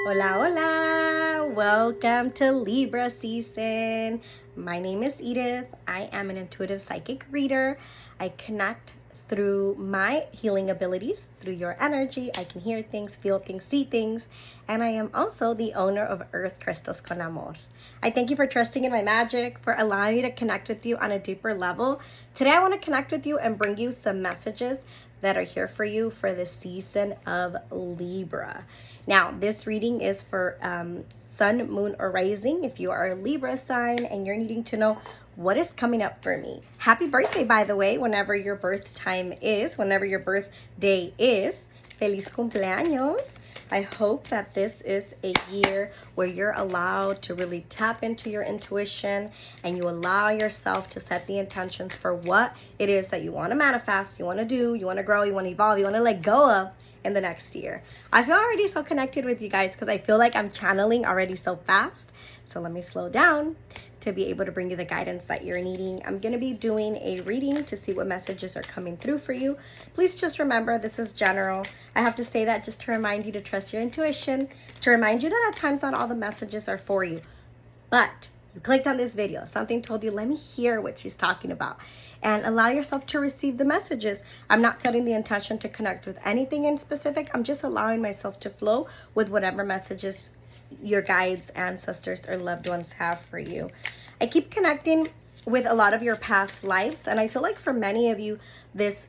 Hola, hola! Welcome to Libra season. My name is Edith. I am an intuitive psychic reader. I connect through my healing abilities, through your energy. I can hear things, feel things, see things. And I am also the owner of Earth Crystals con Amor. I thank you for trusting in my magic, for allowing me to connect with you on a deeper level. Today I want to connect with you and bring you some messages that are here for you for the season of Libra. Now, this reading is for sun, moon, or rising. If you are a Libra sign and you're needing to know what is coming up for me. Happy birthday, by the way, whenever your birth time is, whenever your birthday is. Feliz cumpleaños. I hope that this is a year where you're allowed to really tap into your intuition and you allow yourself to set the intentions for what it is that you want to manifest, you want to do, you want to grow, you want to evolve, you want to let go of in the next year. I feel already so connected with you guys because I feel like I'm channeling already so fast. So let me slow down to be able to bring you the guidance that you're needing. I'm going to be doing a reading to see what messages are coming through for you. Please just remember this is general. I have to say that just to remind you to trust your intuition, to remind you that at times not all the messages are for you. But you clicked on this video, something told you, let me hear what she's talking about, and allow yourself to receive the messages. I'm not setting the intention to connect with anything in specific. I'm just allowing myself to flow with whatever messages your guides, ancestors, or loved ones have for you. I keep connecting with a lot of your past lives, and I feel like for many of you, this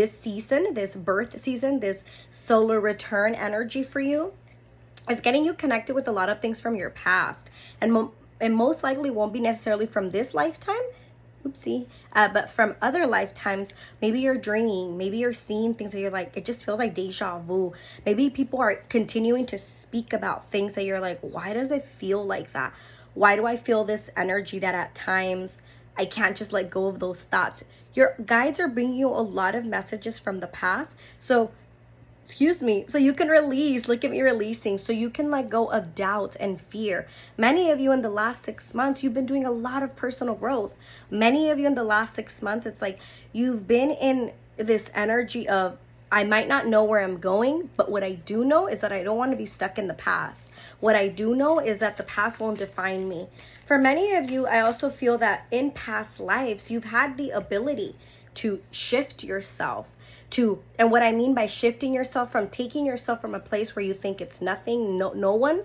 season, this birth season, this solar return energy for you is getting you connected with a lot of things from your past, and most likely won't be necessarily from this lifetime. But from other lifetimes. Maybe you're dreaming, maybe you're seeing things that you're like, it just feels like deja vu. Maybe people are continuing to speak about things that you're like, why does it feel like that? Why do I feel this energy that at times I can't just let go of those thoughts? Your guides are bringing you a lot of messages from the past. So you can release, look at me releasing, so you can let go of doubt and fear. Many of you in the last 6 months, you've been doing a lot of personal growth. Many of you in the last 6 months, it's like you've been in this energy of, I might not know where I'm going, but what I do know is that I don't want to be stuck in the past. What I do know is that the past won't define me. For many of you, I also feel that in past lives, you've had the ability to shift yourself and what I mean by shifting yourself, from taking yourself from a place where you think it's nothing, no one,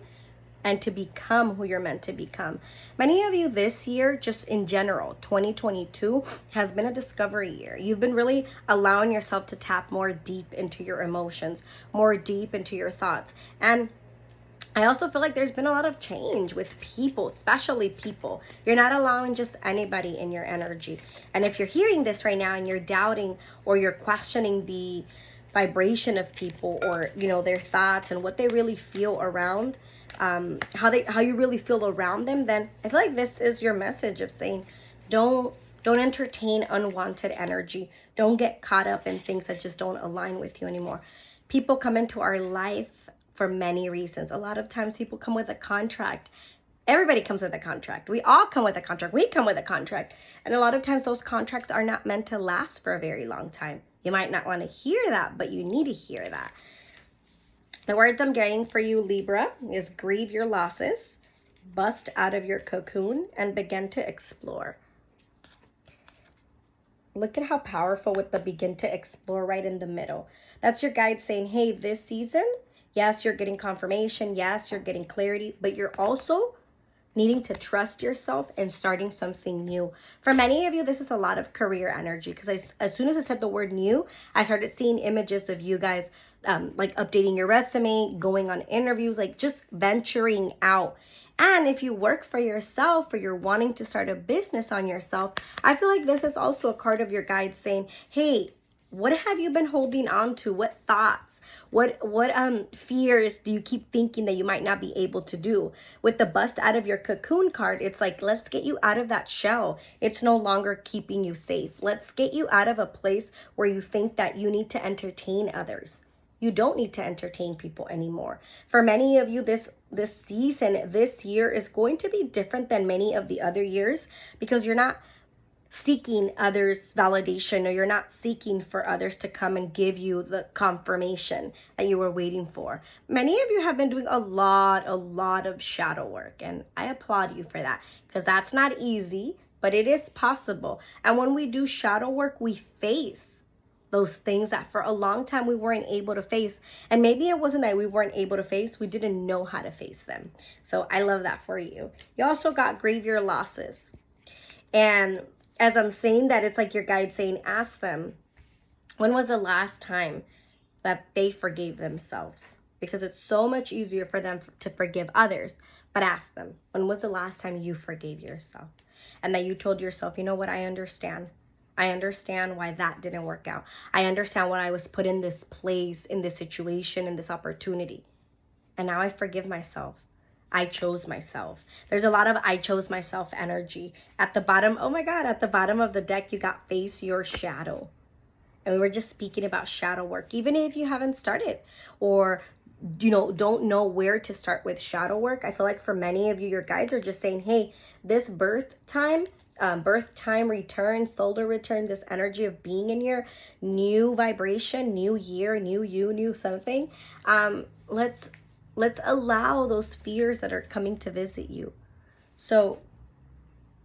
and to become who you're meant to become. Many of you this year, just in general, 2022 has been a discovery year. You've been really allowing yourself to tap more deep into your emotions, more deep into your thoughts. And I also feel like there's been a lot of change with people, especially people. You're not allowing just anybody in your energy. And if you're hearing this right now and you're doubting or you're questioning the vibration of people, or their thoughts and what they really feel around, how you really feel around them, then I feel like this is your message of saying, don't entertain unwanted energy. Don't get caught up in things that just don't align with you anymore. People come into our life for many reasons. A lot of times people come with a contract. Everybody comes with a contract. We all come with a contract. We come with a contract. And a lot of times those contracts are not meant to last for a very long time. You might not want to hear that, but you need to hear that. The words I'm getting for you, Libra, is grieve your losses, bust out of your cocoon, and begin to explore. Look at how powerful with the begin to explore right in the middle. That's your guide saying, hey, this season, yes, you're getting confirmation. Yes, you're getting clarity, but you're also needing to trust yourself and starting something new. For many of you, this is a lot of career energy, because as soon as I said the word new, I started seeing images of you guys like updating your resume, going on interviews, like just venturing out. And if you work for yourself or you're wanting to start a business on yourself, I feel like this is also a card of your guide saying, hey, what have you been holding on to? What thoughts? What fears do you keep thinking that you might not be able to do? With the bust out of your cocoon card, it's like, let's get you out of that shell. It's no longer keeping you safe. Let's get you out of a place where you think that you need to entertain others. You don't need to entertain people anymore. For many of you, this season, this year is going to be different than many of the other years, because you're not seeking others' validation, or you're not seeking for others to come and give you the confirmation that you were waiting for. Many of you have been doing a lot of shadow work, and I applaud you for that, because that's not easy, but it is possible. And when we do shadow work, we face those things that for a long time we weren't able to face. And maybe it wasn't that we weren't able to face, we didn't know how to face them. So I love that for you. You also got grieve your losses. And as I'm saying that, it's like your guide saying, ask them, when was the last time that they forgave themselves? Because it's so much easier for them to forgive others. But ask them, when was the last time you forgave yourself? And that you told yourself, you know what, I understand. I understand why that didn't work out. I understand why I was put in this place, in this situation, in this opportunity. And now I forgive myself. I chose myself. There's a lot of I chose myself energy. At the bottom, oh my God, at the bottom of the deck, you got face your shadow. And we were just speaking about shadow work. Even if you haven't started, or don't know where to start with shadow work, I feel like for many of you, your guides are just saying, hey, this birth time return, solar return, this energy of being in your new vibration, new year, new you, new something. Let's allow those fears that are coming to visit you. So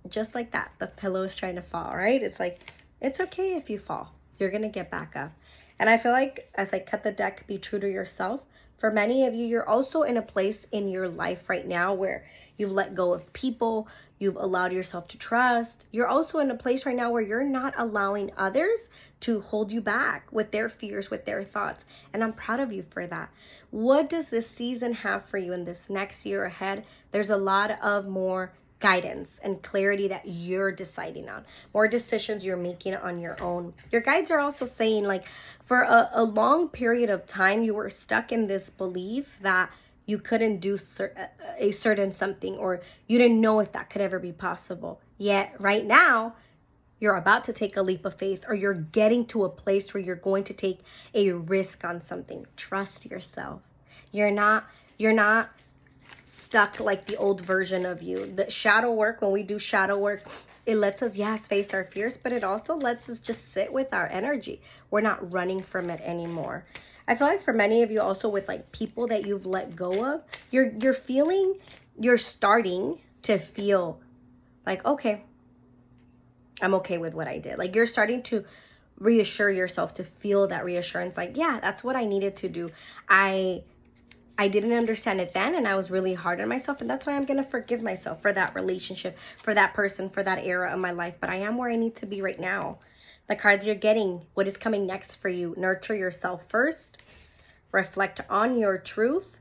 just like that, the pillow is trying to fall, right? It's like, it's okay if you fall. You're going to get back up. And I feel like as I cut the deck, be true to yourself. For many of you, you're also in a place in your life right now where you've let go of people, you've allowed yourself to trust. You're also in a place right now where you're not allowing others to hold you back with their fears, with their thoughts. And I'm proud of you for that. What does this season have for you in this next year ahead? There's a lot of more guidance and clarity that you're deciding on, more decisions you're making on your own. Your guides are also saying, like, for a long period of time, you were stuck in this belief that you couldn't do a certain something, or you didn't know if that could ever be possible. Yet right now, you're about to take a leap of faith, or you're getting to a place where you're going to take a risk on something. Trust yourself. You're not stuck like the old version of you. The shadow work, when we do shadow work, it lets us, yes, face our fears, but it also lets us just sit with our energy. We're not running from it anymore. I feel like for many of you also, with like people that you've let go of, you're starting to feel like, okay, I'm okay with what I did. Like, you're starting to reassure yourself, to feel that reassurance, like, yeah, that's what I needed to do. I didn't understand it then, and I was really hard on myself, and that's why I'm going to forgive myself for that relationship, for that person, for that era of my life. But I am where I need to be right now. The cards you're getting, what is coming next for you? Nurture yourself first, reflect on your truth,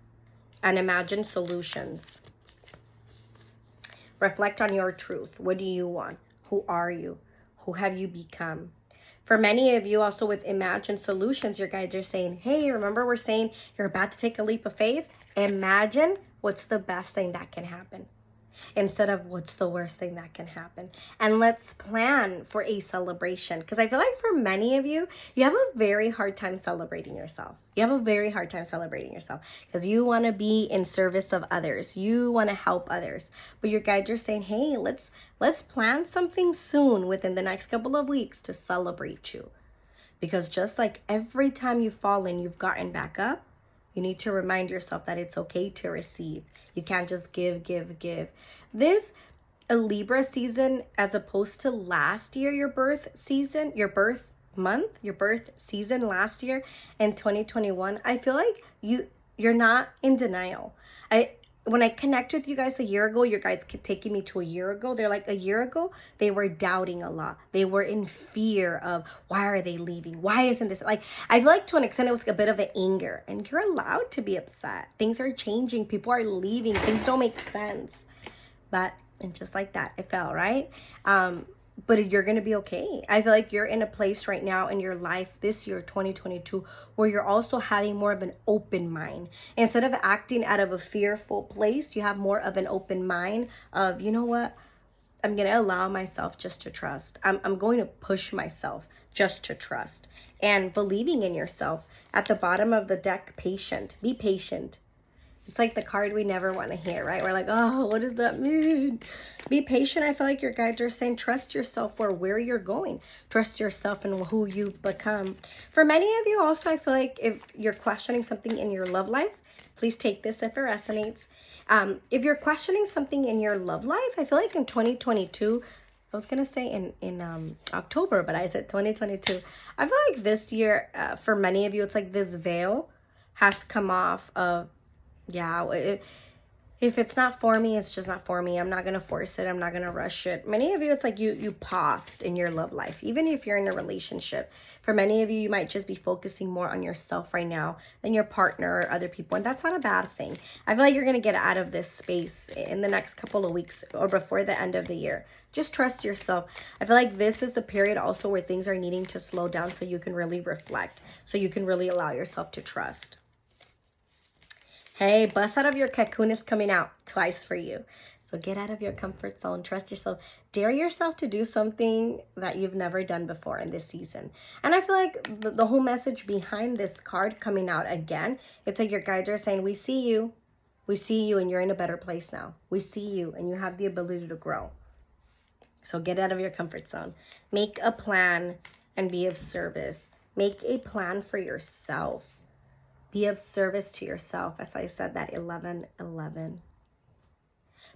and imagine solutions. Reflect on your truth. What do you want? Who are you? Who have you become? For many of you also with Imagine Solutions, your guides are saying, hey, remember we're saying you're about to take a leap of faith? Imagine what's the best thing that can happen instead of what's the worst thing that can happen. And let's plan for a celebration, because I feel like for many of you, you have a very hard time celebrating yourself. You have a very hard time celebrating yourself because you want to be in service of others. You want to help others. But your guides are saying, hey, let's plan something soon within the next couple of weeks to celebrate you. Because just like every time you've fallen, you've gotten back up, you need to remind yourself that it's okay to receive. You can't just give. This a Libra season, as opposed to last year, your birth season, your birth month, your birth season last year in 2021, I feel like you're not in denial. When I connect with you guys a year ago, your guides keep taking me to a year ago. They're like, a year ago, they were doubting a lot. They were in fear of, why are they leaving? Why isn't this? Like, I feel like to an extent, it was a bit of an anger. And you're allowed to be upset. Things are changing. People are leaving. Things don't make sense. And just like that, it fell, right? But you're going to be okay. I feel like you're in a place right now in your life this year, 2022, where you're also having more of an open mind. Instead of acting out of a fearful place, you have more of an open mind of, you know what? I'm going to allow myself just to trust. I'm going to push myself just to trust. And believing in yourself. At the bottom of the deck, patient. Be patient. It's like the card we never want to hear, right? We're like, oh, what does that mean? Be patient. I feel like your guides are saying trust yourself for where you're going. Trust yourself and who you've become. For many of you also, I feel like if you're questioning something in your love life, please take this if it resonates. If you're questioning something in your love life, I feel like in 2022, I was going to say in October, but I said 2022. I feel like this year, for many of you, it's like this veil has come off of, yeah, if it's not for me, it's just not for me. I'm not going to force it. I'm not going to rush it. Many of you, it's like you paused in your love life, even if you're in a relationship. For many of you, you might just be focusing more on yourself right now than your partner or other people. And that's not a bad thing. I feel like you're going to get out of this space in the next couple of weeks or before the end of the year. Just trust yourself. I feel like this is the period also where things are needing to slow down so you can really reflect, so you can really allow yourself to trust. Hey, bust out of your cocoon is coming out twice for you. So get out of your comfort zone. Trust yourself. Dare yourself to do something that you've never done before in this season. And I feel like the whole message behind this card coming out again, it's like your guides are saying, we see you. We see you and you're in a better place now. We see you and you have the ability to grow. So get out of your comfort zone. Make a plan and be of service. Make a plan for yourself. Be of service to yourself, as I said, that 11-11.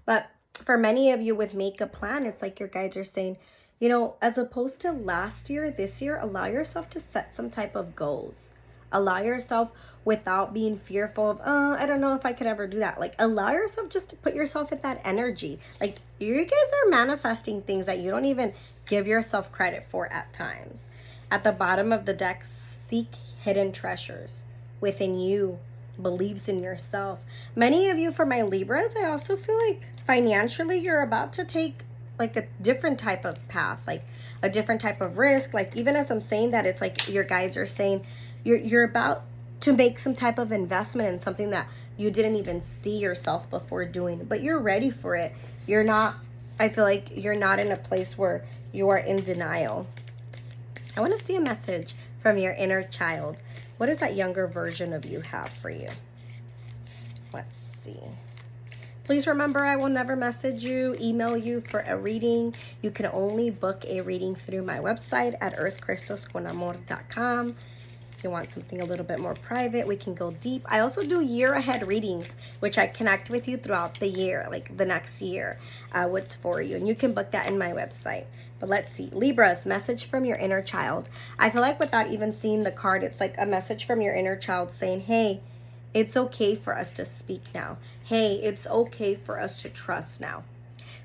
But for many of you with make a plan, it's like your guides are saying, you know, as opposed to last year, this year, allow yourself to set some type of goals. Allow yourself without being fearful of, oh, I don't know if I could ever do that. Like, allow yourself just to put yourself in that energy. Like, you guys are manifesting things that you don't even give yourself credit for at times. At the bottom of the deck, seek hidden treasures within you, believes in yourself. Many of you, for my Libras, I also feel like financially you're about to take like a different type of path, like a different type of risk. Like even as I'm saying that, it's like your guides are saying you're about to make some type of investment in something that you didn't even see yourself before doing, but you're ready for it. You're not, I feel like you're not in a place where you are in denial. I want to see a message from your inner child. What does that younger version of you have for you? Let's see. Please remember, I will never message you, email you for a reading. You can only book a reading through my website at earthcrystalsconamor.com. If you want something a little bit more private, we can go deep. I also do year ahead readings, which I connect with you throughout the year, like the next year, what's for you. And you can book that in my website. But let's see. Libras, message from your inner child. I feel like without even seeing the card, it's like a message from your inner child saying, hey, it's okay for us to speak now. Hey, it's okay for us to trust now.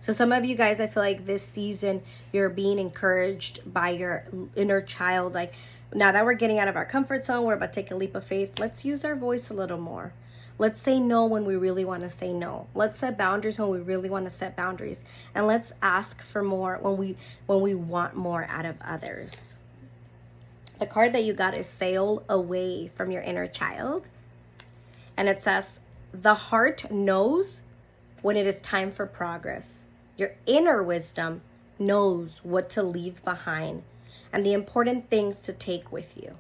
So some of you guys, I feel like this season, you're being encouraged by your inner child. Like now that we're getting out of our comfort zone, we're about to take a leap of faith. Let's use our voice a little more. Let's say no when we really want to say no. Let's set boundaries when we really want to set boundaries. And let's ask for more when we want more out of others. The card that you got is Sail Away from your inner child. And it says, the heart knows when it is time for progress. Your inner wisdom knows what to leave behind and the important things to take with you.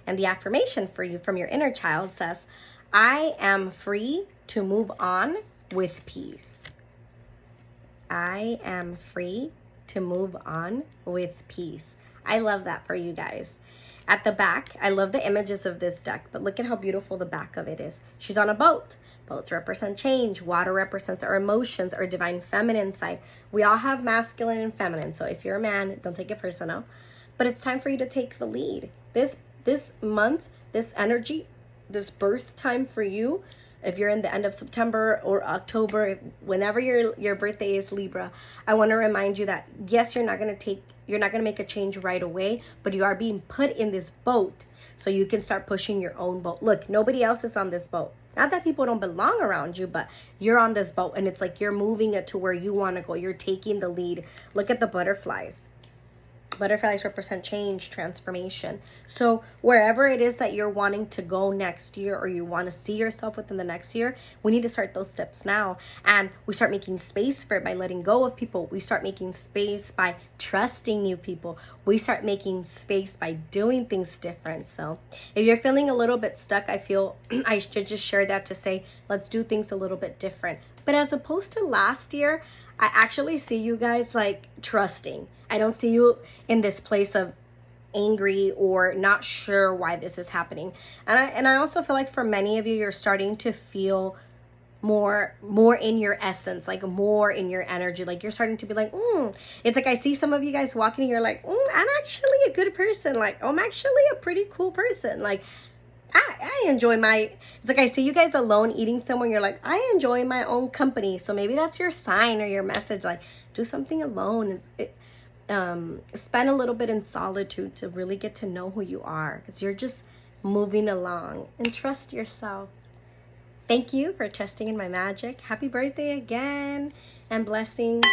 And the affirmation for you from your inner child says, I am free to move on with peace. I am free to move on with peace. I love that for you guys. At the back, I love the images of this deck, but look at how beautiful the back of it is. She's on a boat. Boats represent change. Water represents our emotions, our divine feminine side. We all have masculine and feminine, so if you're a man, don't take it personal. But it's time for you to take the lead. This month, this energy, this birth time for you, if you're in the end of September or October, whenever your birthday is, Libra, I want to remind you that yes, you're not going to make a change right away, but you are being put in this boat so you can start pushing your own boat. Look, nobody else is on this boat. Not that people don't belong around you, but you're on this boat and it's like you're moving it to where you want to go. You're taking the lead. Look at the butterflies. Butterflies represent change, transformation. So wherever it is that you're wanting to go next year, or you want to see yourself within the next year, we need to start those steps now. And we start making space for it by letting go of people. We start making space by trusting new people. We start making space by doing things different. So if you're feeling a little bit stuck, I feel I should just share that to say, let's do things a little bit different. But as opposed to last year, I actually see you guys like trusting. I don't see you in this place of angry or not sure why this is happening. And I also feel like for many of you, you're starting to feel more in your essence, like more in your energy. Like you're starting to be like, it's like I see some of you guys walking and you're like, I'm actually a good person. Like, I'm actually a pretty cool person. Like, I enjoy it's like I see you guys alone eating somewhere. You're like, I enjoy my own company. So maybe that's your sign or your message. Like, do something alone. Spend a little bit in solitude to really get to know who you are, because you're just moving along, and trust yourself. Thank you for trusting in my magic. Happy birthday again, and blessings.